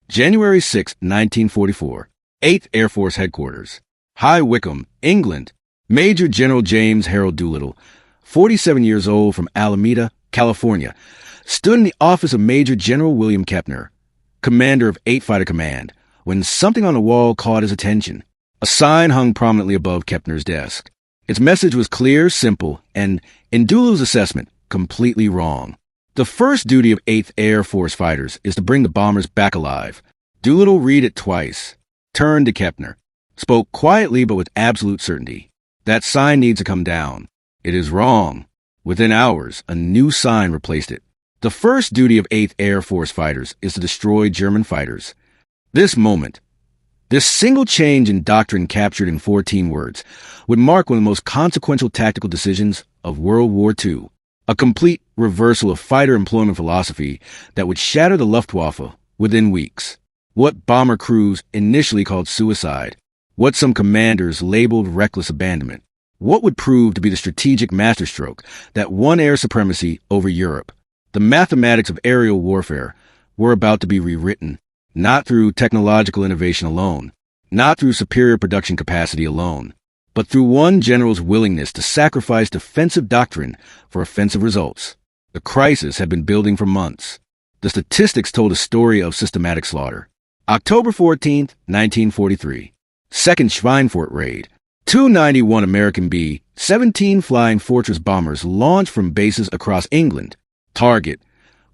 January 6, 1944. 8th Air Force Headquarters. High Wycombe, England. Major General James Harold Doolittle, 47 years old, from Alameda, California, stood in the office of Major General William Kepner, commander of 8th Fighter Command, when something on the wall caught his attention. A sign hung prominently above Kepner's desk. Its message was clear, simple, and, in Doolittle's assessment, completely wrong. The first duty of 8th Air Force fighters is to bring the bombers back alive. Doolittle read it twice, turned to Kepner, spoke quietly but with absolute certainty. That sign needs to come down. It is wrong. Within hours, a new sign replaced it. The first duty of 8th Air Force fighters is to destroy German fighters. This moment, this single change in doctrine captured in 14 words, would mark one of the most consequential tactical decisions of World War II. A complete reversal of fighter employment philosophy that would shatter the Luftwaffe within weeks. What bomber crews initially called suicide, what some commanders labeled reckless abandonment, what would prove to be the strategic masterstroke that won air supremacy over Europe. The mathematics of aerial warfare were about to be rewritten, not through technological innovation alone, not through superior production capacity alone, but through one general's willingness to sacrifice defensive doctrine for offensive results. The crisis had been building for months. The statistics told a story of systematic slaughter. October 14, 1943. Second Schweinfurt raid. 291 American B-17 Flying Fortress bombers launched from bases across England. Target: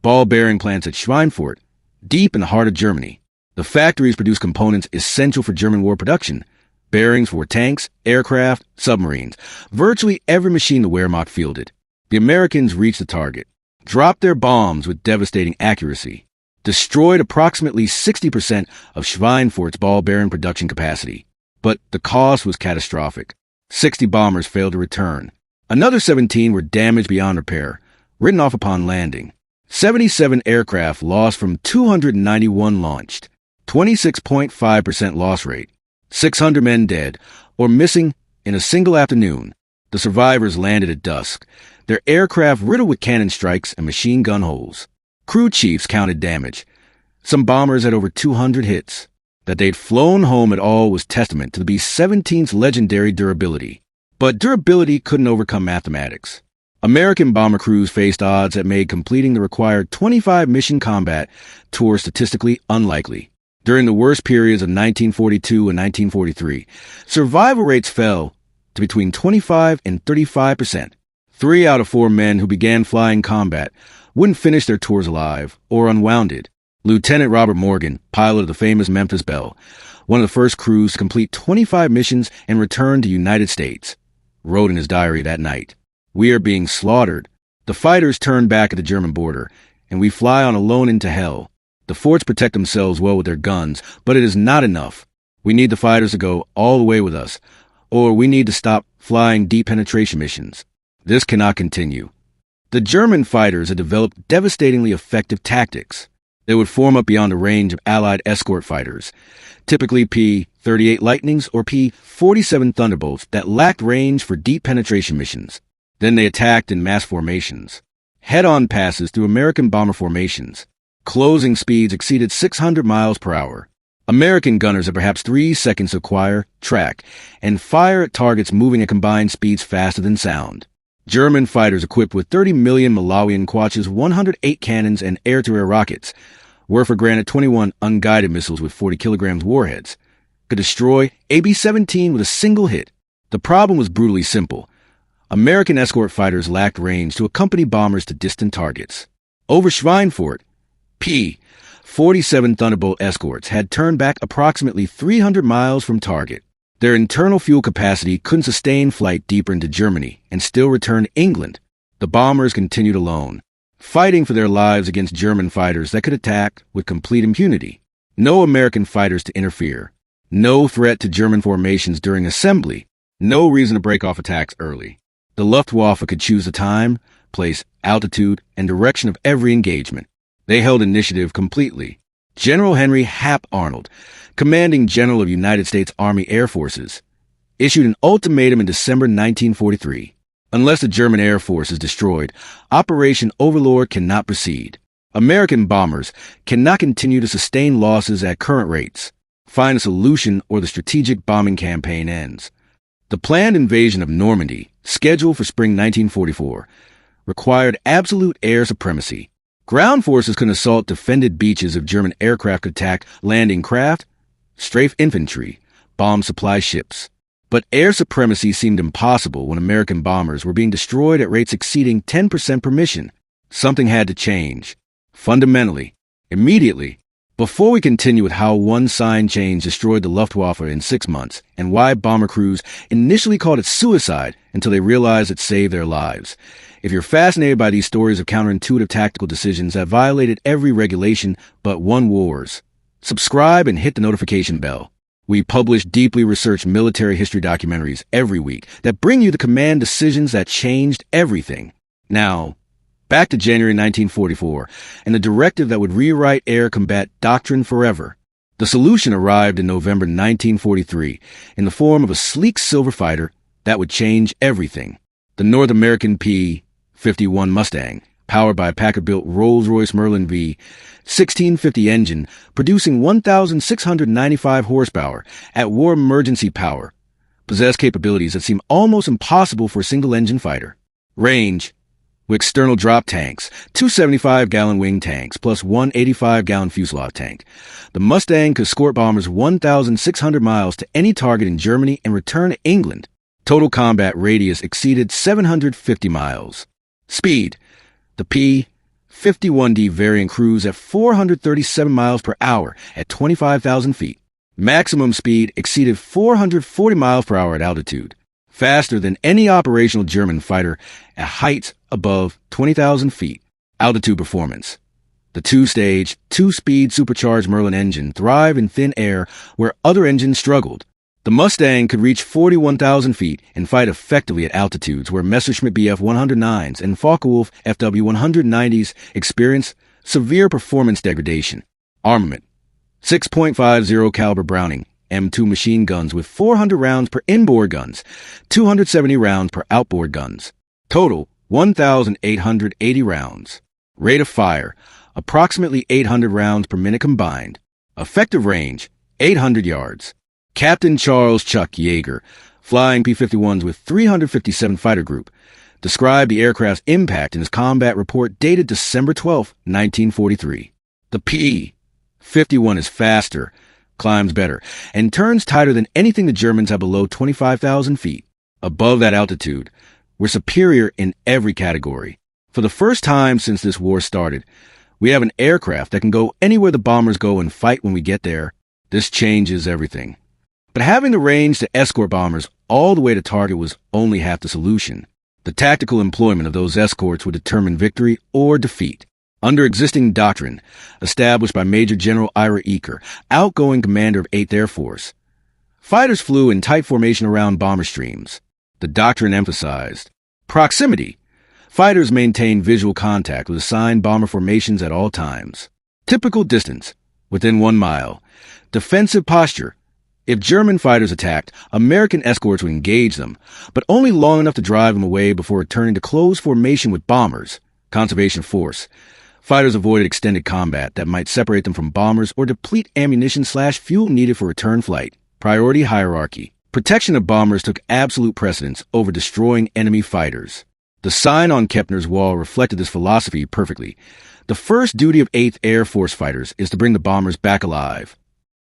ball-bearing plants at Schweinfurt, deep in the heart of Germany. The factories produce components essential for German war production. Bearings for tanks, aircraft, submarines. Virtually every machine the Wehrmacht fielded. The Americans reached the target, dropped their bombs with devastating accuracy, destroyed approximately 60% of Schweinfurt's ball-bearing production capacity. But the cost was catastrophic. 60 bombers failed to return. Another 17 were damaged beyond repair, written off upon landing. 77 aircraft lost from 291 launched. 26.5% loss rate. 600 men dead or missing in a single afternoon. The survivors landed at dusk, their aircraft riddled with cannon strikes and machine gun holes. Crew chiefs counted damage. Some bombers had over 200 hits. That they'd flown home at all was testament to the B-17's legendary durability. But durability couldn't overcome mathematics. American bomber crews faced odds that made completing the required 25 mission combat tours statistically unlikely. During the worst periods of 1942 and 1943, survival rates fell to between 25 and 35%. 3 out of 4 men who began flying combat wouldn't finish their tours alive or unwounded. Lieutenant Robert Morgan, pilot of the famous Memphis Belle, one of the first crews to complete 25 missions and return to United States, wrote in his diary that night, "We are being slaughtered. The fighters turn back at the German border, and we fly on alone into hell. The forts protect themselves well with their guns, but it is not enough. We need the fighters to go all the way with us, or we need to stop flying deep penetration missions. This cannot continue." The German fighters had developed devastatingly effective tactics. They would form up beyond the range of Allied escort fighters, typically P-38 Lightnings or P-47 Thunderbolts that lacked range for deep penetration missions. Then they attacked in mass formations. Head-on passes through American bomber formations. Closing speeds exceeded 600 miles per hour. American gunners had perhaps 3 seconds to acquire, track, and fire at targets moving at combined speeds faster than sound. German fighters equipped with 30 million Malawian Quachas, 108 cannons, and air-to-air rockets, were for granted 21 unguided missiles with 40 kilograms warheads, could destroy AB-17 with a single hit. The problem was brutally simple. American escort fighters lacked range to accompany bombers to distant targets. Over Schweinfurt, P-47 Thunderbolt escorts had turned back approximately 300 miles from target. Their internal fuel capacity couldn't sustain flight deeper into Germany and still return to England. The bombers continued alone, fighting for their lives against German fighters that could attack with complete impunity. No American fighters to interfere. No threat to German formations during assembly. No reason to break off attacks early. The Luftwaffe could choose the time, place, altitude, and direction of every engagement. They held initiative completely. General Henry Hap Arnold, commanding general of United States Army Air Forces, issued an ultimatum in December 1943. Unless the German Air Force is destroyed, Operation Overlord cannot proceed. American bombers cannot continue to sustain losses at current rates. Find a solution or the strategic bombing campaign ends. The planned invasion of Normandy, scheduled for spring 1944, required absolute air supremacy. Ground forces could assault defended beaches if German aircraft could attack landing craft, strafe infantry, bomb supply ships. But air supremacy seemed impossible when American bombers were being destroyed at rates exceeding 10% per mission. Something had to change. Fundamentally. Immediately. Before we continue with how one sign change destroyed the Luftwaffe in 6 months, and why bomber crews initially called it suicide until they realized it saved their lives. If you're fascinated by these stories of counterintuitive tactical decisions that violated every regulation but won wars, subscribe and hit the notification bell. We publish deeply researched military history documentaries every week that bring you the command decisions that changed everything. Now, back to January 1944 and the directive that would rewrite air combat doctrine forever. The solution arrived in November 1943 in the form of a sleek silver fighter that would change everything. The North American P-51 Mustang, powered by a Packard-built Rolls-Royce Merlin V 1650 engine, producing 1,695 horsepower at war emergency power, possessed capabilities that seem almost impossible for a single-engine fighter. Range: with external drop tanks, 2 75-gallon wing tanks, plus one 85-gallon fuselage tank. The Mustang could escort bombers 1,600 miles to any target in Germany and return to England. Total combat radius exceeded 750 miles. Speed: the P-51D variant cruised at 437 miles per hour at 25,000 feet. Maximum speed exceeded 440 miles per hour at altitude, faster than any operational German fighter at heights above 20,000 feet. Altitude performance: the two-stage, two-speed supercharged Merlin engine thrived in thin air where other engines struggled. The Mustang could reach 41,000 feet and fight effectively at altitudes where Messerschmitt Bf-109s and Focke-Wulf FW-190s experienced severe performance degradation. Armament: 6.50 caliber Browning M2 machine guns with 400 rounds per inboard guns, 270 rounds per outboard guns. Total, 1,880 rounds. Rate of fire: approximately 800 rounds per minute combined. Effective range: 800 yards. Captain Charles Chuck Yeager, flying P-51s with 357 Fighter Group, described the aircraft's impact in his combat report dated December 12, 1943. The P-51 is faster, climbs better, and turns tighter than anything the Germans have below 25,000 feet. Above that altitude, we're superior in every category. For the first time since this war started, we have an aircraft that can go anywhere the bombers go and fight when we get there. This changes everything. But having the range to escort bombers all the way to target was only half the solution. The tactical employment of those escorts would determine victory or defeat. Under existing doctrine, established by Major General Ira Eaker, outgoing commander of 8th Air Force, fighters flew in tight formation around bomber streams. The doctrine emphasized proximity. Fighters maintained visual contact with assigned bomber formations at all times. Typical distance: within 1 mile. Defensive posture: if German fighters attacked, American escorts would engage them, but only long enough to drive them away before returning to close formation with bombers. Conservation force: fighters avoided extended combat that might separate them from bombers or deplete ammunition/fuel needed for return flight. Priority hierarchy: protection of bombers took absolute precedence over destroying enemy fighters. The sign on Kepner's wall reflected this philosophy perfectly. The first duty of 8th Air Force fighters is to bring the bombers back alive.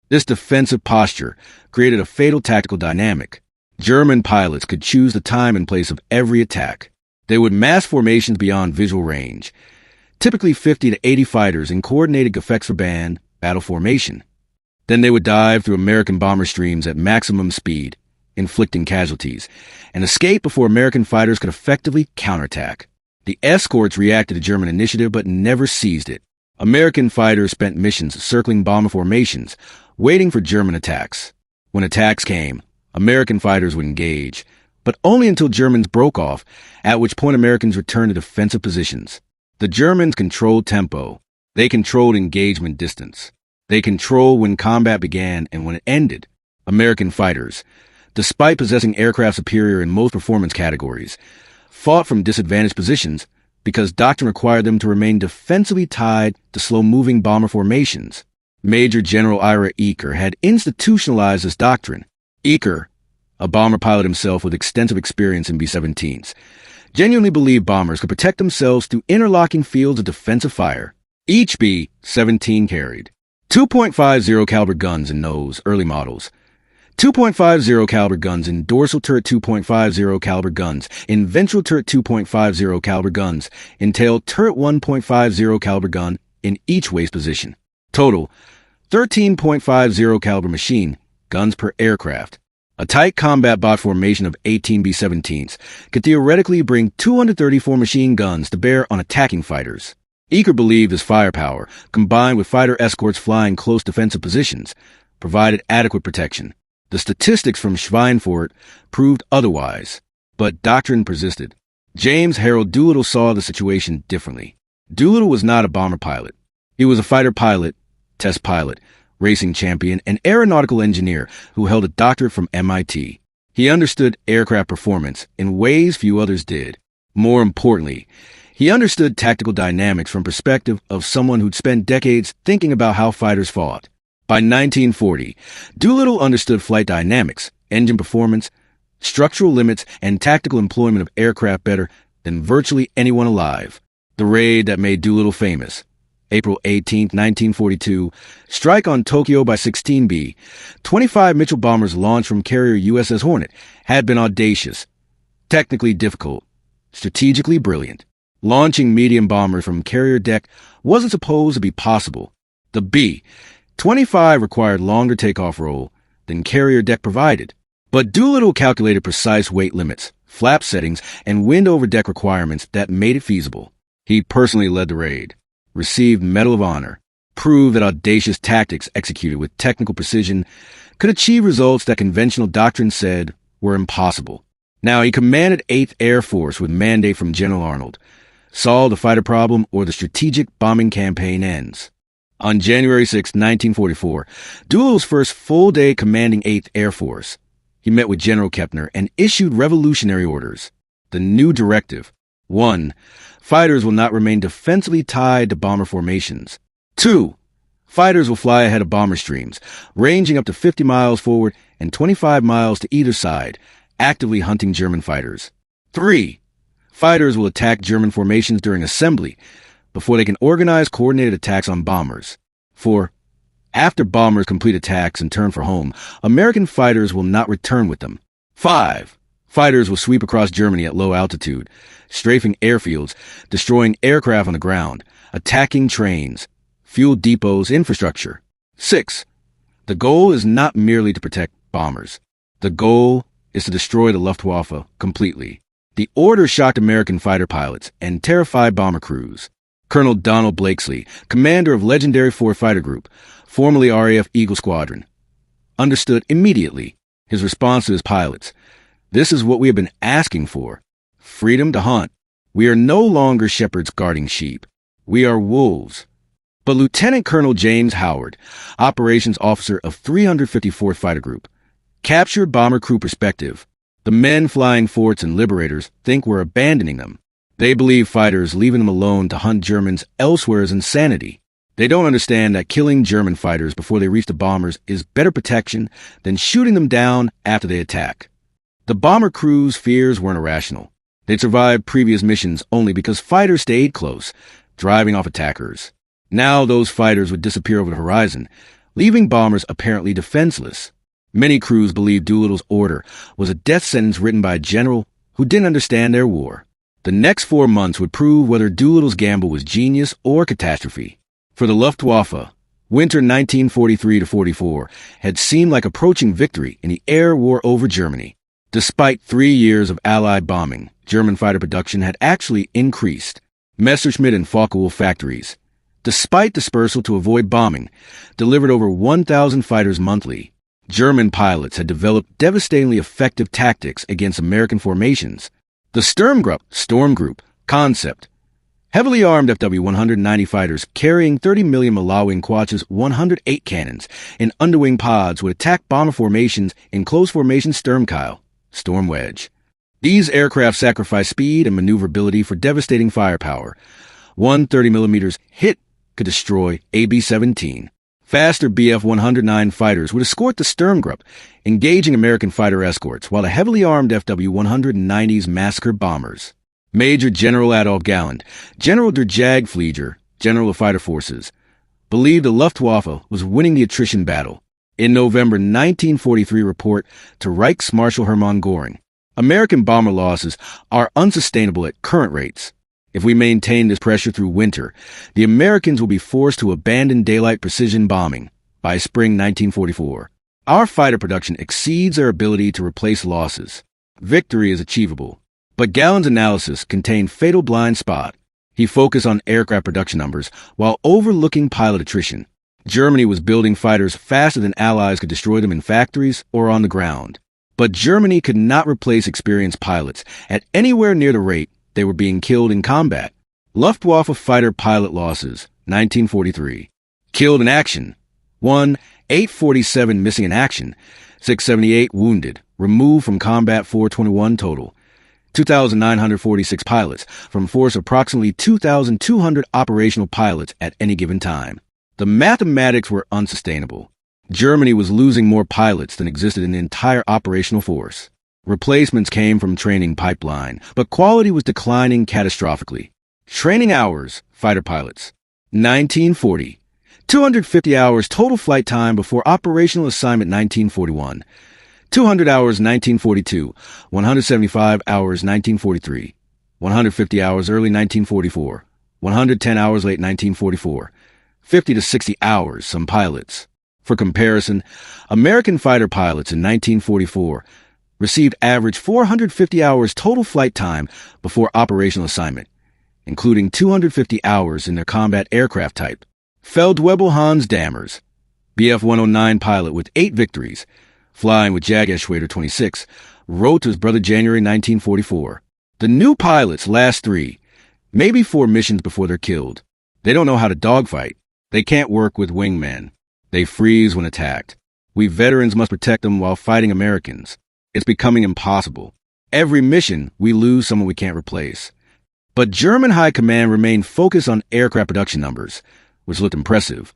This defensive posture created a fatal tactical dynamic. German pilots could choose the time and place of every attack. They would mass formations beyond visual range, typically 50 to 80 fighters in coordinated Gefechtsverband battle formation. Then they would dive through American bomber streams at maximum speed, inflicting casualties, and escape before American fighters could effectively counterattack. The escorts reacted to German initiative but never seized it. American fighters spent missions circling bomber formations, waiting for German attacks. When attacks came, American fighters would engage, but only until Germans broke off, at which point Americans returned to defensive positions. The Germans controlled tempo. They controlled engagement distance. They controlled when combat began and when it ended. American fighters, despite possessing aircraft superior in most performance categories, fought from disadvantaged positions because Doctrine required them to remain defensively tied to slow-moving bomber formations. Major General Ira Eaker had institutionalized this doctrine. Eaker, a bomber pilot himself with extensive experience in B-17s, genuinely believed bombers could protect themselves through interlocking fields of defensive fire. Each B-17 carried 2.50 caliber guns in nose, early models, 2.50 caliber guns in dorsal turret, 2.50 caliber guns in ventral turret, 2.50 caliber guns in tail turret, 1.50 caliber gun in each waist position. Total 13.50 caliber machine guns per aircraft. A tight combat bot formation of 18 B-17s could theoretically bring 234 machine guns to bear on attacking fighters. Eaker believed his firepower, combined with fighter escorts flying close defensive positions, provided adequate protection. The statistics from Schweinfurt proved otherwise, but Doctrine persisted. James Harold Doolittle saw the situation differently. Doolittle was not a bomber pilot. He was a fighter pilot, test pilot, racing champion, and aeronautical engineer who held a doctorate from MIT. He understood aircraft performance in ways few others did. More importantly, he understood tactical dynamics from perspective of someone who'd spent decades thinking about how fighters fought. By 1940, Doolittle understood flight dynamics, engine performance, structural limits, and tactical employment of aircraft better than virtually anyone alive. The raid that made Doolittle famous, April 18, 1942, strike on Tokyo by 16B, 25 Mitchell bombers launched from carrier USS Hornet, had been audacious, technically difficult, strategically brilliant. Launching medium bombers from carrier deck wasn't supposed to be possible. The B-25 required longer takeoff roll than carrier deck provided. But Doolittle calculated precise weight limits, flap settings, and wind over deck requirements that made it feasible. He personally led the raid, received Medal of Honor, proved that audacious tactics executed with technical precision could achieve results that conventional doctrine said were impossible. Now, he commanded 8th Air Force with mandate from General Arnold. Solve the fighter problem or the strategic bombing campaign ends. On January 6, 1944, Doolittle's first full day commanding 8th Air Force, he met with General Kepner and issued revolutionary orders. The new directive: 1. Fighters will not remain defensively tied to bomber formations. 2. Fighters will fly ahead of bomber streams, ranging up to 50 miles forward and 25 miles to either side, actively hunting German fighters. 3. Fighters will attack German formations during assembly before they can organize coordinated attacks on bombers. 4. After bombers complete attacks and turn for home, American fighters will not return with them. 5. Fighters will sweep across Germany at low altitude, strafing airfields, destroying aircraft on the ground, attacking trains, fuel depots, infrastructure. 6. The goal is not merely to protect bombers. The goal is to destroy the Luftwaffe completely. The order shocked American fighter pilots and terrified bomber crews. Colonel Donald Blakesley, commander of legendary 4th Fighter Group, formerly RAF Eagle Squadron, understood immediately. His response to his pilots: "This is what we have been asking for. Freedom to hunt. We are no longer shepherds guarding sheep. We are wolves." But Lieutenant Colonel James Howard, operations officer of 354th Fighter Group, captured bomber crew perspective. The men flying forts and liberators think we're abandoning them. They believe fighters leaving them alone to hunt Germans elsewhere is insanity. They don't understand that killing German fighters before they reach the bombers is better protection than shooting them down after they attack. The bomber crew's fears weren't irrational. They'd survived previous missions only because fighters stayed close, driving off attackers. Now those fighters would disappear over the horizon, leaving bombers apparently defenseless. Many crews believed Doolittle's order was a death sentence written by a general who didn't understand their war. The next 4 months would prove whether Doolittle's gamble was genius or catastrophe. For the Luftwaffe, winter 1943-44 had seemed like approaching victory in the air war over Germany. Despite 3 years of Allied bombing, German fighter production had actually increased. Messerschmitt and Focke-Wulf factories, despite dispersal to avoid bombing, delivered over 1,000 fighters monthly. German pilots had developed devastatingly effective tactics against American formations. The Storm Group concept, heavily armed FW-190 fighters carrying 30 million Malawian Quach's 108 cannons in underwing pods would attack bomber formations in close formation Sturmkeil, storm wedge. These aircraft sacrifice speed and maneuverability for devastating firepower. One 30mm hit could destroy a B-17. Faster Bf-109 fighters would escort the Sturmgruppe, engaging American fighter escorts, while the heavily armed FW-190s massacre bombers. Major General Adolf Galland, General der Jagdflieger, General of Fighter Forces, believed the Luftwaffe was winning the attrition battle. In November 1943 report to Reichsmarshal Hermann Göring, American bomber losses are unsustainable at current rates. If we maintain this pressure through winter, the Americans will be forced to abandon daylight precision bombing by spring 1944. Our fighter production exceeds their ability to replace losses. Victory is achievable. But Galland's analysis contained fatal blind spot. He focused on aircraft production numbers while overlooking pilot attrition. Germany was building fighters faster than Allies could destroy them in factories or on the ground. But Germany could not replace experienced pilots at anywhere near the rate they were being killed in combat. Luftwaffe fighter pilot losses, 1943. Killed in action. 1. 847 missing in action. 678 wounded. Removed from combat 421 total. 2,946 pilots, from force approximately 2,200 operational pilots at any given time. The mathematics were unsustainable. Germany was losing more pilots than existed in the entire operational force. Replacements came from training pipeline, but quality was declining catastrophically. Training hours, fighter pilots. 1940. 250 hours total flight time before operational assignment 1941. 200 hours 1942. 175 hours 1943. 150 hours early 1944. 110 hours late 1944. 50 to 60 hours some pilots. For comparison, American fighter pilots in 1944 received average 450 hours total flight time before operational assignment, including 250 hours in their combat aircraft type. Feldwebel Hans Dammers, Bf-109 pilot with 8 victories, flying with Jagerschwader 26, wrote to his brother January 1944, "The new pilots last 3, maybe 4 missions before they're killed. They don't know how to dogfight. They can't work with wingmen. They freeze when attacked. We veterans must protect them while fighting Americans. It's becoming impossible. Every mission, we lose someone we can't replace." But German high command remained focused on aircraft production numbers, which looked impressive,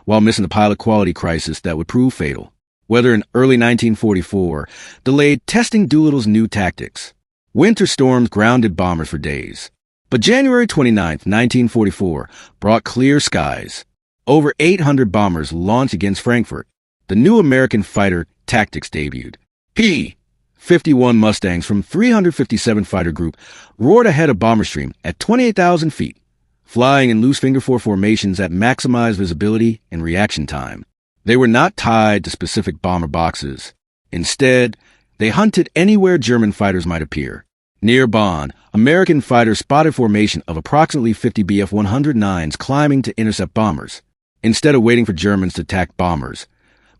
while missing the pilot quality crisis that would prove fatal. Weather in early 1944 delayed testing Doolittle's new tactics. Winter storms grounded bombers for days. But January 29, 1944, brought clear skies. Over 800 bombers launched against Frankfurt. The new American fighter tactics debuted. P-51 Mustangs from 357 Fighter Group roared ahead of bomber stream at 28,000 feet, flying in loose finger four formations that maximized visibility and reaction time. They were not tied to specific bomber boxes. Instead, they hunted anywhere German fighters might appear. Near Bonn, American fighters spotted formation of approximately 50 Bf-109s climbing to intercept bombers. Instead of waiting for Germans to attack bombers,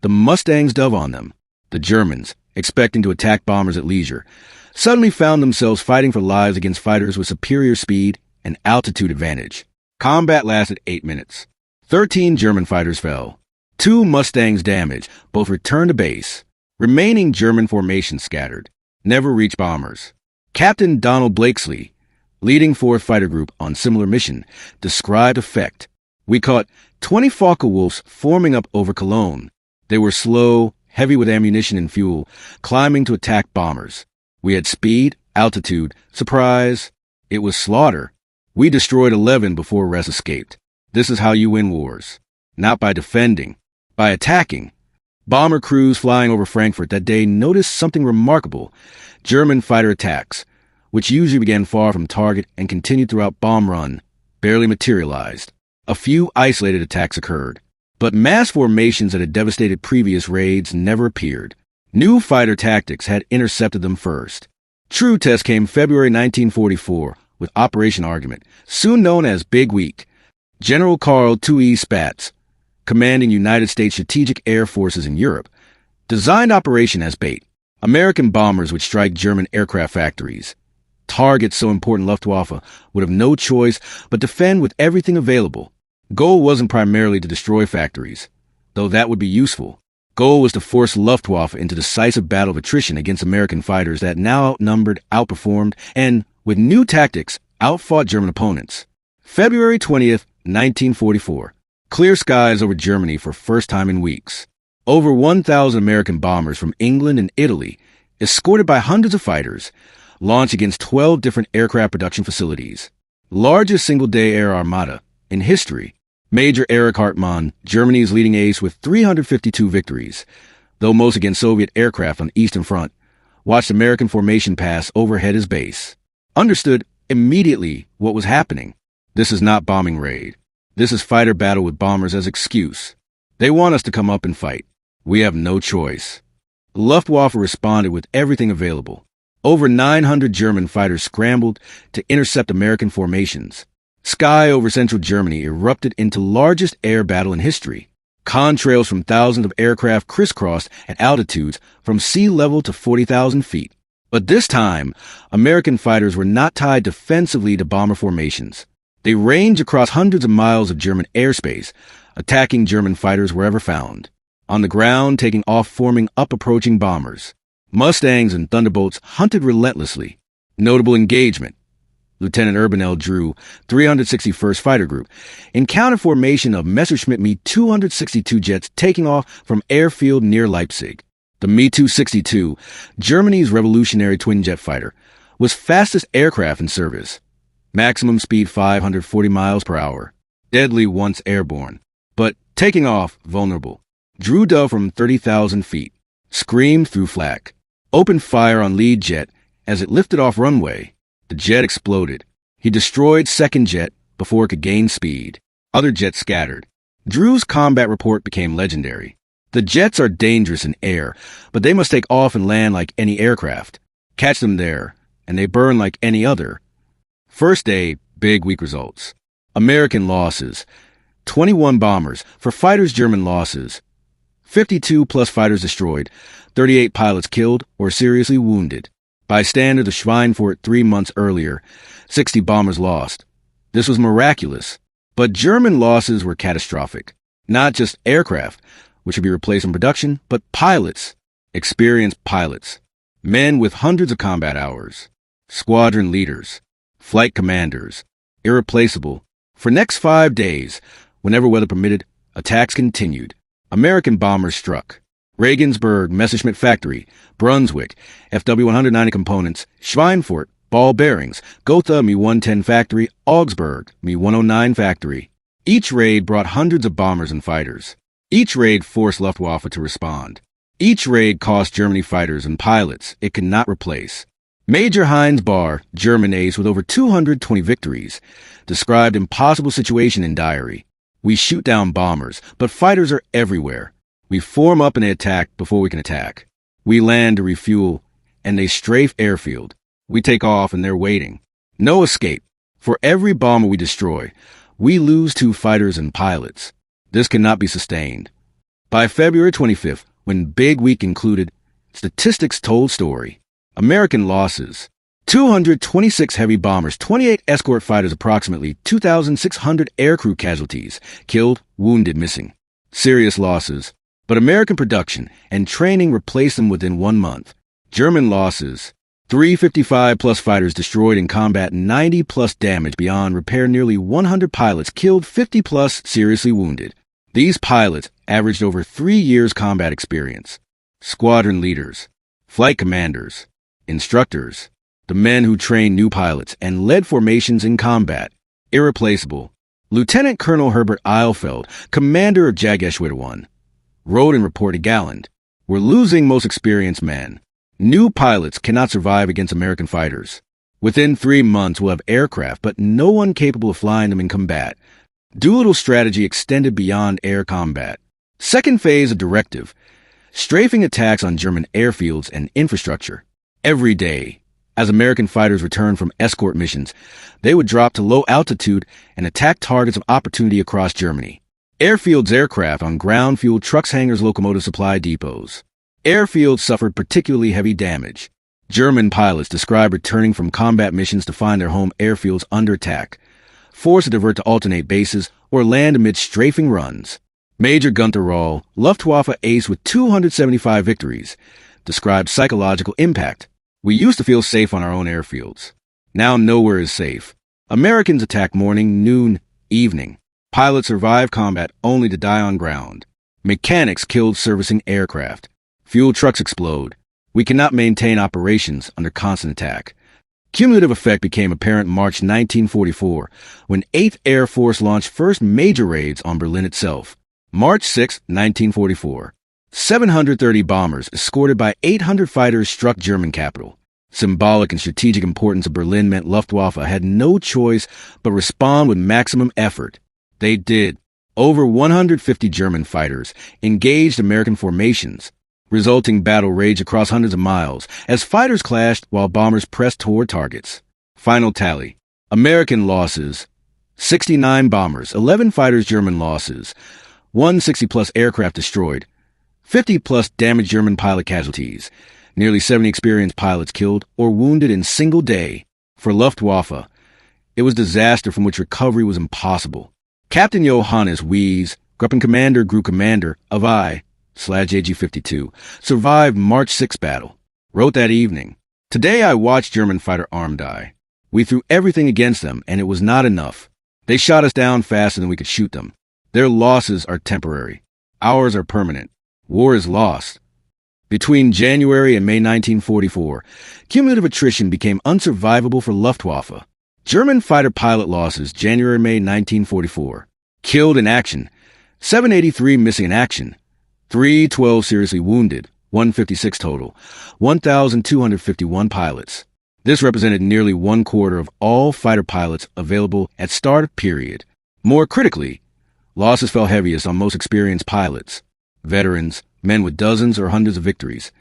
the Mustangs dove on them. The Germans, expecting to attack bombers at leisure, suddenly found themselves fighting for lives against fighters with superior speed and altitude advantage. Combat lasted 8 minutes. 13 German fighters fell. 2 Mustangs damaged, both returned to base. Remaining German formations scattered. Never reached bombers. Captain Donald Blakesley, leading 4th Fighter Group on similar mission, described effect. "We caught 20 Focke-Wulfs forming up over Cologne. They were slow, heavy with ammunition and fuel, climbing to attack bombers. We had speed, altitude, surprise. It was slaughter. We destroyed 11 before the rest escaped. This is how you win wars. Not by defending, by attacking." Bomber crews flying over Frankfurt that day noticed something remarkable. German fighter attacks, which usually began far from target and continued throughout bomb run, barely materialized. A few isolated attacks occurred, but mass formations that had devastated previous raids never appeared. New fighter tactics had intercepted them first. True test came February 1944 with Operation Argument, soon known as Big Week. General Karl II Spaatz, commanding United States Strategic Air Forces in Europe, designed operation as bait. American bombers would strike German aircraft factories. Targets so important Luftwaffe would have no choice but defend with everything available. Goal wasn't primarily to destroy factories, though that would be useful. Goal was to force Luftwaffe into decisive battle of attrition against American fighters that now outnumbered, outperformed, and, with new tactics, outfought German opponents. February 20th, 1944. Clear skies over Germany for first time in weeks. Over 1,000 American bombers from England and Italy, escorted by hundreds of fighters, launched against 12 different aircraft production facilities. Largest single-day air armada in history. Major Erich Hartmann, Germany's leading ace with 352 victories, though most against Soviet aircraft on the Eastern Front, watched American formation pass overhead his base. Understood immediately what was happening. This is not bombing raid. This is fighter battle with bombers as excuse. They want us to come up and fight. We have no choice. Luftwaffe responded with everything available. Over 900 German fighters scrambled to intercept American formations. Sky over central Germany erupted into largest air battle in history. Contrails from thousands of aircraft crisscrossed at altitudes from sea level to 40,000 feet. But this time, American fighters were not tied defensively to bomber formations. They ranged across hundreds of miles of German airspace, attacking German fighters wherever found. On the ground, taking off, forming up approaching bombers. Mustangs and Thunderbolts hunted relentlessly. Notable engagement. Lieutenant Urbanel Drew, 361st Fighter Group, encountered formation of Messerschmitt Me-262 jets taking off from Airfield near Leipzig. The Me-262, Germany's revolutionary twin-jet fighter, was fastest aircraft in service. Maximum speed 540 miles per hour. Deadly once airborne, but taking off vulnerable. Drew dove from 30,000 feet. Screamed through flak. Opened fire on lead jet as it lifted off runway. The jet exploded. He destroyed second jet before it could gain speed. Other jets scattered. Drew's combat report became legendary. The jets are dangerous in air, but they must take off and land like any aircraft. Catch them there, and they burn like any other. First day, big weak results. American losses. 21 bombers. For fighters, German losses. 52 plus fighters destroyed. 38 pilots killed or seriously wounded. By standard of Schweinfurt 3 months earlier, 60 bombers lost. This was miraculous. But German losses were catastrophic. Not just aircraft, which would be replaced in production, but pilots. Experienced pilots. Men with hundreds of combat hours. Squadron leaders. Flight commanders. Irreplaceable. For next 5 days, whenever weather permitted, attacks continued. American bombers struck. Regensburg, Messerschmitt Factory, Brunswick, FW-190 components, Schweinfurt, ball bearings, Gotha Me-110 Factory, Augsburg, Me-109 Factory. Each raid brought hundreds of bombers and fighters. Each raid forced Luftwaffe to respond. Each raid cost Germany fighters and pilots it could not replace. Major Heinz Barr, German ace with over 220 victories, described impossible situation in diary. We shoot down bombers, but fighters are everywhere. We form up and they attack before we can attack. We land to refuel, and they strafe airfield. We take off and they're waiting. No escape. For every bomber we destroy, we lose 2 fighters and pilots. This cannot be sustained. By February 25th, when Big Week included, statistics told story. American losses. 226 heavy bombers, 28 escort fighters, approximately 2,600 aircrew casualties, killed, wounded, missing. Serious losses. But American production and training replaced them within 1 month. German losses. 355-plus fighters destroyed in combat, 90-plus damage beyond repair, nearly 100 pilots killed, 50-plus seriously wounded. These pilots averaged over 3 years combat experience. Squadron leaders. Flight commanders. Instructors. The men who trained new pilots and led formations in combat. Irreplaceable. Lieutenant Colonel Herbert Eilfeld, commander of Jageschwader 1. Wrote and reported Galland. We're losing most experienced men. New pilots cannot survive against American fighters. Within 3 months, we'll have aircraft, but no one capable of flying them in combat. Doolittle's strategy extended beyond air combat. Second phase of Directive. Strafing attacks on German airfields and infrastructure. Every day, as American fighters returned from escort missions, they would drop to low altitude and attack targets of opportunity across Germany. Airfields aircraft on ground fuel trucks, hangars, locomotive supply depots. Airfields suffered particularly heavy damage. German pilots described returning from combat missions to find their home airfields under attack, forced to divert to alternate bases or land amid strafing runs. Major Gunther Rahl, Luftwaffe ace with 275 victories, described psychological impact. We used to feel safe on our own airfields. Now nowhere is safe. Americans attack morning, noon, evening. Pilots survive combat only to die on ground. Mechanics killed servicing aircraft. Fuel trucks explode. We cannot maintain operations under constant attack. Cumulative effect became apparent March 1944, when 8th Air Force launched first major raids on Berlin itself. March 6, 1944. 730 bombers escorted by 800 fighters struck German capital. Symbolic and strategic importance of Berlin meant Luftwaffe had no choice but respond with maximum effort. They did. Over 150 German fighters engaged American formations. Resulting battle raged across hundreds of miles as fighters clashed while bombers pressed toward targets. Final tally. American losses: 69 bombers, 11 fighters. German losses: 160-plus aircraft destroyed, 50-plus damaged. German pilot casualties: nearly 70 experienced pilots killed or wounded in single day. For Luftwaffe, it was disaster from which recovery was impossible. Captain Johannes Wies, Gruppen Commander, Group Commander of I/JG-52, survived March 6 battle. Wrote that evening, "Today I watched German fighter arm die. We threw everything against them, and it was not enough. They shot us down faster than we could shoot them. Their losses are temporary. Ours are permanent. War is lost." Between January and May 1944, cumulative attrition became unsurvivable for Luftwaffe. German fighter pilot losses January-May 1944. Killed in action: 783 missing in action, 312 seriously wounded, 156 total, 1,251 pilots. This represented nearly one-quarter of all fighter pilots available at start period. More critically, losses fell heaviest on most experienced pilots. Veterans, men with dozens or hundreds of victories,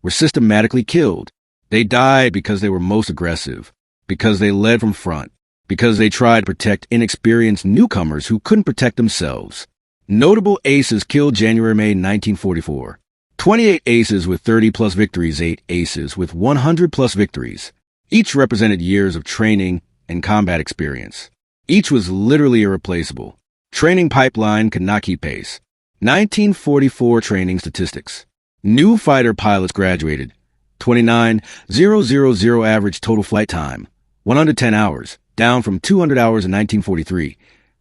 were systematically killed. They died because they were most aggressive, because they led from front, because they tried to protect inexperienced newcomers who couldn't protect themselves. Notable aces killed January-May 1944. 28 aces with 30-plus victories, 8 aces with 100-plus victories. Each represented years of training and combat experience. Each was literally irreplaceable. Training pipeline could not keep pace. 1944 training statistics. New fighter pilots graduated. 29,000 average total flight time. 110 hours, down from 200 hours in 1943.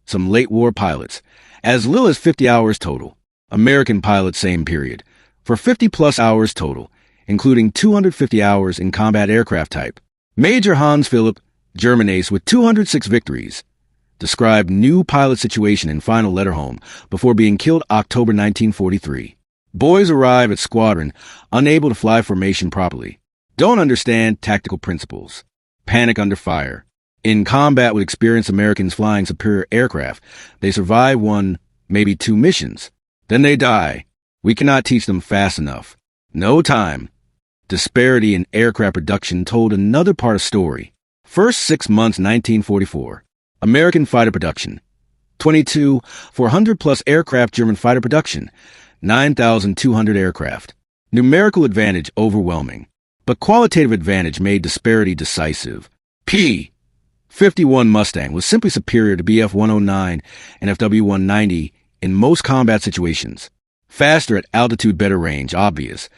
Some late war pilots, as little as 50 hours total. American pilots same period, for 50-plus hours total, including 250 hours in combat aircraft type. Major Hans Philipp, German ace with 206 victories, described new pilot situation in final letter home before being killed October 1943. Boys arrive at squadron, unable to fly formation properly. Don't understand tactical principles. Panic under fire. In combat with experienced Americans flying superior aircraft, they survive one, maybe two missions. Then they die. We cannot teach them fast enough. No time. Disparity in aircraft production told another part of story. First 6 months 1944. American fighter production: 22 400-plus aircraft. German fighter production: 9,200 aircraft. Numerical advantage overwhelming, but qualitative advantage made disparity decisive. P-51 Mustang was simply superior to BF-109 and FW-190 in most combat situations. Faster at altitude, better range, obvious.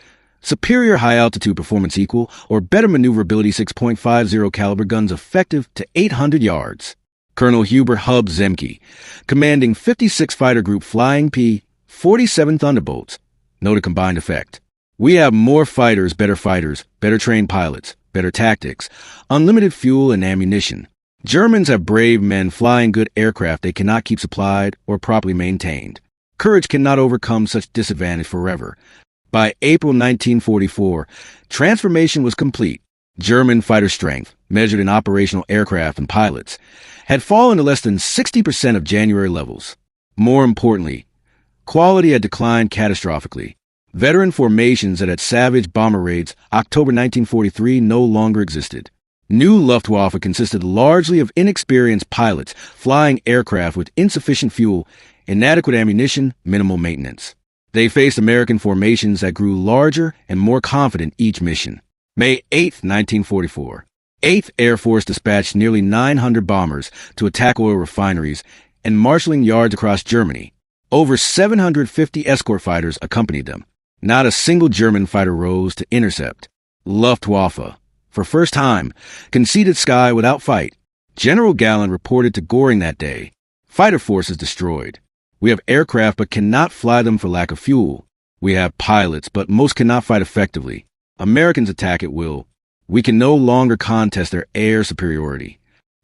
Superior high-altitude performance equal or better maneuverability. 6.50 caliber guns effective to 800 yards. Colonel Hubert Hub Zemke, commanding 56 Fighter Group flying P-47 Thunderbolts, noted combined effect. We have more fighters, better trained pilots, better tactics, unlimited fuel and ammunition. Germans have brave men flying good aircraft they cannot keep supplied or properly maintained. Courage cannot overcome such disadvantage forever. By April 1944, transformation was complete. German fighter strength, measured in operational aircraft and pilots, had fallen to less than 60% of January levels. More importantly, quality had declined catastrophically. Veteran formations that had savage bomber raids October 1943 no longer existed. New Luftwaffe consisted largely of inexperienced pilots flying aircraft with insufficient fuel, inadequate ammunition, minimal maintenance. They faced American formations that grew larger and more confident each mission. May 8, 1944. 8th Air Force dispatched nearly 900 bombers to attack oil refineries and marshalling yards across Germany. Over 750 escort fighters accompanied them. Not a single German fighter rose to intercept. Luftwaffe, for first time, conceded sky without fight. General Galland reported to Goring that day, "Fighter forces destroyed. We have aircraft but cannot fly them for lack of fuel. We have pilots, but most cannot fight effectively. Americans attack at will. We can no longer contest their air superiority."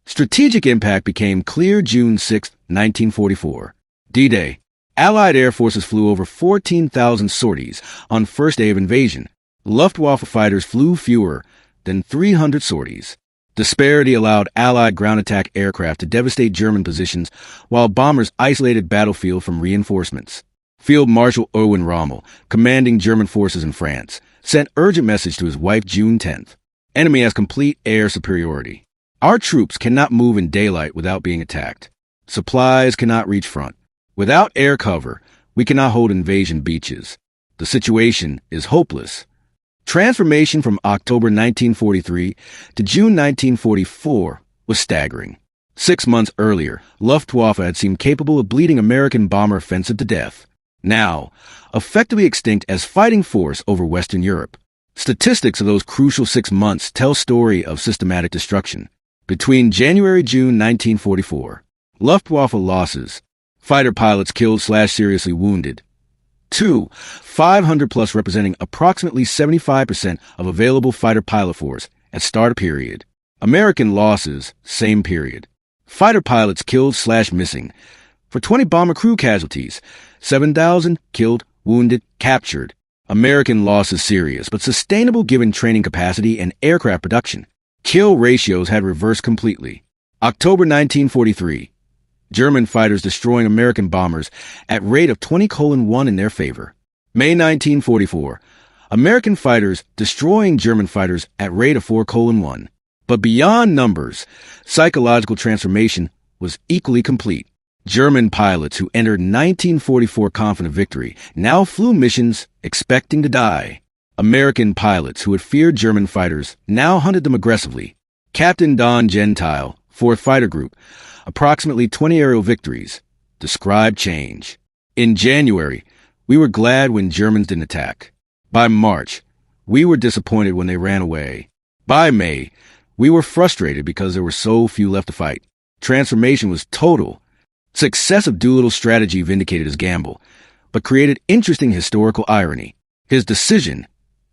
Strategic impact became clear June 6, 1944. D-Day. Allied air forces flew over 14,000 sorties on first day of invasion. Luftwaffe fighters flew fewer than 300 sorties. Disparity allowed Allied ground attack aircraft to devastate German positions while bombers isolated battlefield from reinforcements. Field Marshal Erwin Rommel, commanding German forces in France, sent urgent message to his wife June 10th. "Enemy has complete air superiority. Our troops cannot move in daylight without being attacked. Supplies cannot reach front. Without air cover, we cannot hold invasion beaches. The situation is hopeless." Transformation from October 1943 to June 1944 was staggering. 6 months earlier, Luftwaffe had seemed capable of bleeding American bomber offensive to death. Now, effectively extinct as fighting force over Western Europe. Statistics of those crucial 6 months tell story of systematic destruction. Between January-June 1944, Luftwaffe losses: fighter pilots killed/seriously wounded. 2, 500 plus, representing approximately 75% of available fighter pilot force at start of period. American losses, same period. Fighter pilots killed/missing. For 20 bomber crew casualties, 7,000 killed, wounded, captured. American losses serious, but sustainable given training capacity and aircraft production. Kill ratios had reversed completely. October 1943. German fighters destroying American bombers at rate of 20:1 in their favor. May 1944. American fighters destroying German fighters at rate of 4:1. But beyond numbers, psychological transformation was equally complete. German pilots who entered 1944 confident victory now flew missions expecting to die. American pilots who had feared German fighters now hunted them aggressively. Captain Don Gentile, 4th Fighter Group, approximately 20 aerial victories, described change. In January, we were glad when Germans didn't attack. By March, we were disappointed when they ran away. By May, we were frustrated because there were so few left to fight. Transformation was total. Success of Doolittle's strategy vindicated his gamble, but created interesting historical irony. His decision,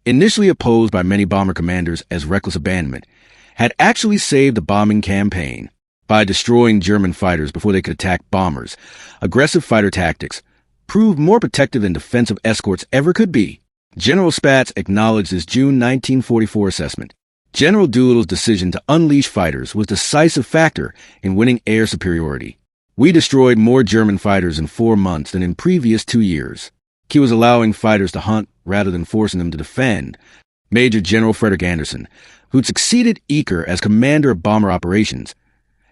initially opposed by many bomber commanders as reckless abandonment, had actually saved the bombing campaign. By destroying German fighters before they could attack bombers, aggressive fighter tactics proved more protective than defensive escorts ever could be. General Spaatz acknowledged his June 1944 assessment. General Doolittle's decision to unleash fighters was a decisive factor in winning air superiority. "We destroyed more German fighters in 4 months than in previous 2 years. He was allowing fighters to hunt rather than forcing them to defend." Major General Frederick Anderson, who'd succeeded Eaker as commander of bomber operations,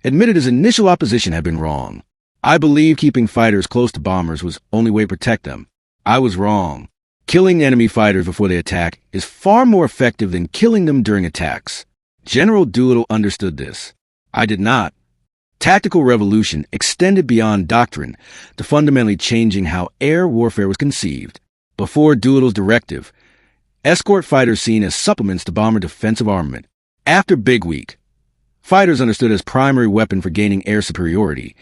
admitted his initial opposition had been wrong. "I believe keeping fighters close to bombers was the only way to protect them. I was wrong. Killing enemy fighters before they attack is far more effective than killing them during attacks." General Doolittle understood this. I did not. Tactical revolution extended beyond doctrine to fundamentally changing how air warfare was conceived. Before Doolittle's directive, escort fighters seen as supplements to bomber defensive armament. After Big Week, fighters understood as primary weapon for gaining air superiority,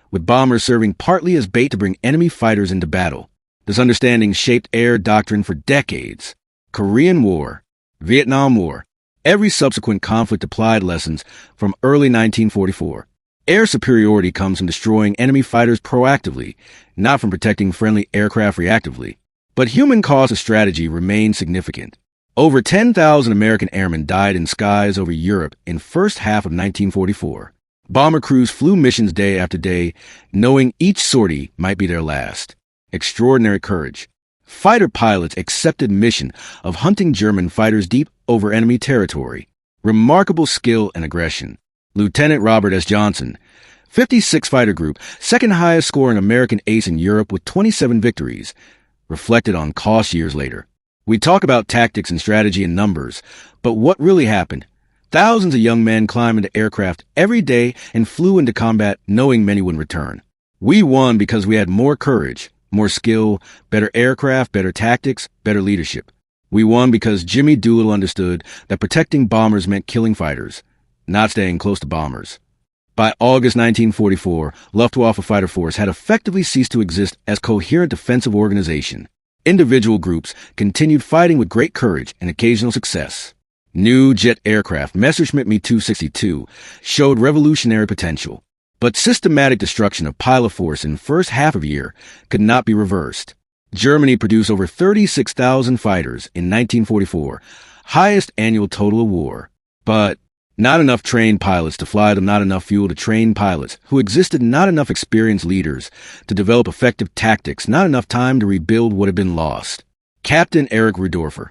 with bombers serving partly as bait to bring enemy fighters into battle. This understanding shaped air doctrine for decades. Korean War, Vietnam War, every subsequent conflict applied lessons from early 1944. Air superiority comes from destroying enemy fighters proactively, not from protecting friendly aircraft reactively. But human cost of strategy remained significant. Over 10,000 American airmen died in skies over Europe in first half of 1944. Bomber crews flew missions day after day, knowing each sortie might be their last. Extraordinary courage. Fighter pilots accepted mission of hunting German fighters deep over enemy territory. Remarkable skill and aggression. Lieutenant Robert S. Johnson, 56th Fighter Group, second highest scoring American ace in Europe with 27 victories, reflected on cost years later. We talk about tactics and strategy and numbers, but what really happened? Thousands of young men climbed into aircraft every day and flew into combat knowing many wouldn't return. We won because we had more courage, more skill, better aircraft, better tactics, better leadership. We won because Jimmy Doolittle understood that protecting bombers meant killing fighters, not staying close to bombers. By August 1944, Luftwaffe Fighter Force had effectively ceased to exist as coherent defensive organization. Individual groups continued fighting with great courage and occasional success. New jet aircraft, Messerschmitt Me 262, showed revolutionary potential. But systematic destruction of pilot force in the first half of the year could not be reversed. Germany produced over 36,000 fighters in 1944, highest annual total of war. But not enough trained pilots to fly them, not enough fuel to train pilots who existed, not enough experienced leaders to develop effective tactics, not enough time to rebuild what had been lost. Captain Erich Rudorfer,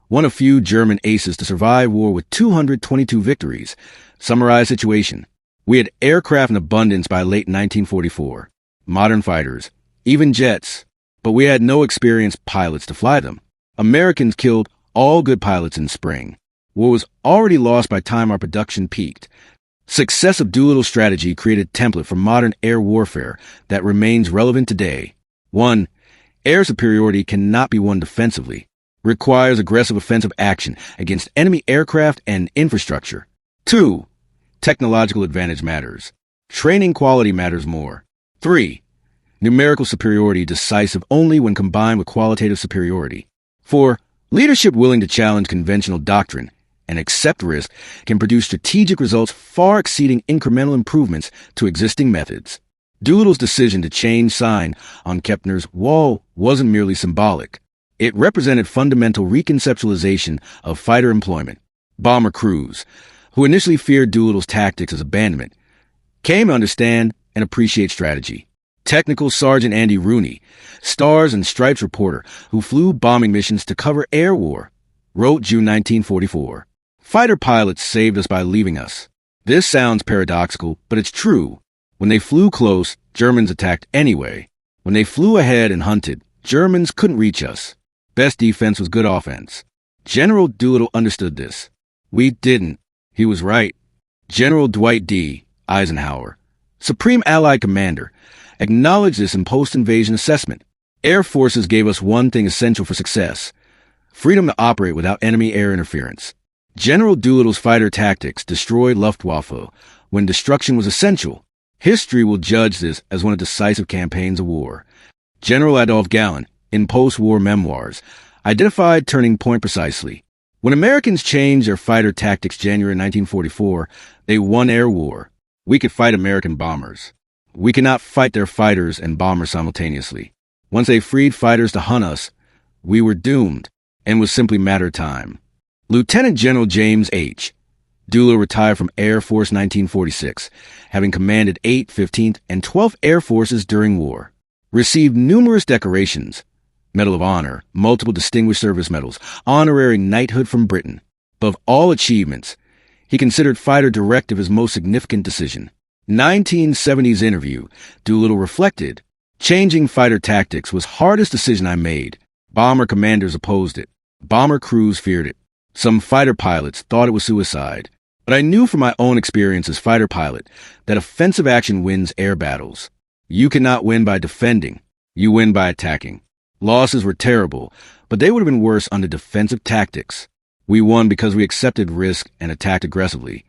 one of few German aces to survive war with 222 victories, summarized the situation. We had aircraft in abundance by late 1944, modern fighters, even jets, but we had no experienced pilots to fly them. Americans killed all good pilots in spring. War was already lost by the time our production peaked. Success of Doolittle's strategy created a template for modern air warfare that remains relevant today. 1. Air superiority cannot be won defensively. Requires aggressive offensive action against enemy aircraft and infrastructure. 2. Technological advantage matters. Training quality matters more. 3. Numerical superiority decisive only when combined with qualitative superiority. 4. Leadership willing to challenge conventional doctrine and accept risk can produce strategic results far exceeding incremental improvements to existing methods. Doolittle's decision to change sign on Kepner's wall wasn't merely symbolic. It represented fundamental reconceptualization of fighter employment. Bomber crews, who initially feared Doolittle's tactics as abandonment, came to understand and appreciate strategy. Technical Sergeant Andy Rooney, Stars and Stripes reporter who flew bombing missions to cover air war, wrote June 1944, "Fighter pilots saved us by leaving us. This sounds paradoxical, but it's true. When they flew close, Germans attacked anyway. When they flew ahead and hunted, Germans couldn't reach us. Best defense was good offense." General Doolittle understood this. We didn't. He was right. General Dwight D. Eisenhower, Supreme Allied Commander, acknowledged this in post-invasion assessment. Air forces gave us one thing essential for success: freedom to operate without enemy air interference. General Doolittle's fighter tactics destroyed Luftwaffe when destruction was essential. History will judge this as one of the decisive campaigns of war. General Adolph Galland, in post-war memoirs, identified turning point precisely. When Americans changed their fighter tactics January 1944, they won air war. We could fight American bombers. We could not fight their fighters and bombers simultaneously. Once they freed fighters to hunt us, we were doomed, and was simply a matter of time. Lieutenant General James H. Doolittle retired from Air Force 1946, having commanded 8th, 15th, and 12th Air Forces during war. Received numerous decorations: Medal of Honor, multiple Distinguished Service Medals, honorary knighthood from Britain. Above all achievements, he considered fighter directive his most significant decision. 1970s interview, Doolittle reflected, "Changing fighter tactics was hardest decision I made. Bomber commanders opposed it. Bomber crews feared it. Some fighter pilots thought it was suicide. But I knew from my own experience as fighter pilot that offensive action wins air battles. You cannot win by defending. You win by attacking. Losses were terrible, but they would have been worse under defensive tactics. We won because we accepted risk and attacked aggressively."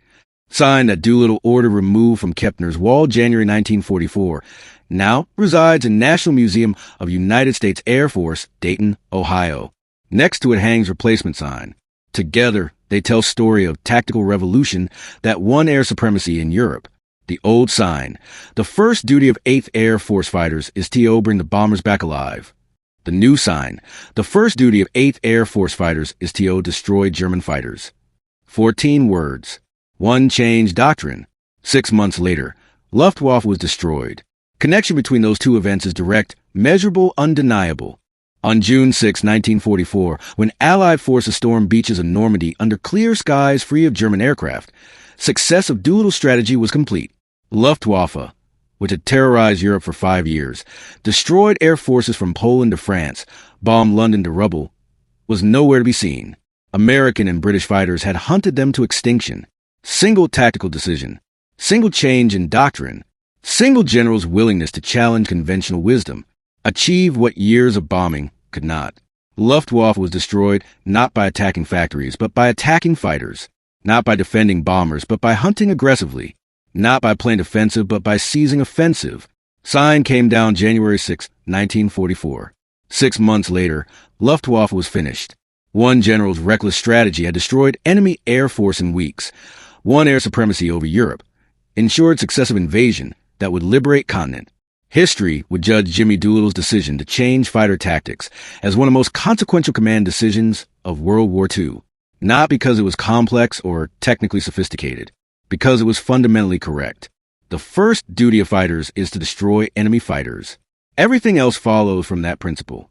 Sign that Doolittle ordered removed from Kepner's wall January 1944, now resides in National Museum of United States Air Force, Dayton, Ohio. Next to it hangs replacement sign. Together, they tell story of tactical revolution that won air supremacy in Europe. The old sign: "The first duty of 8th Air Force fighters is to bring the bombers back alive." The new sign: "The first duty of 8th Air Force fighters is to destroy German fighters." 14 words. One change doctrine. 6 months later, Luftwaffe was destroyed. Connection between those two events is direct, measurable, undeniable. On June 6, 1944, when Allied forces stormed beaches of Normandy under clear skies free of German aircraft, success of Doolittle's strategy was complete. Luftwaffe, which had terrorized Europe for 5 years, destroyed air forces from Poland to France, bombed London to rubble, was nowhere to be seen. American and British fighters had hunted them to extinction. Single tactical decision, single change in doctrine, Single general's willingness to challenge conventional wisdom, achieve what years of bombing could not. Luftwaffe was destroyed not by attacking factories, but by attacking fighters, not by defending bombers, but by hunting aggressively, not by playing defensive, but by seizing offensive. Sign came down January 6, 1944. 6 months later, Luftwaffe was finished. One general's reckless strategy had destroyed enemy air force in weeks, won air supremacy over Europe, ensured successive invasion that would liberate continent. History would judge Jimmy Doolittle's decision to change fighter tactics as one of the most consequential command decisions of World War II, not because it was complex or technically sophisticated, because it was fundamentally correct. The first duty of fighters is to destroy enemy fighters. Everything else follows from that principle.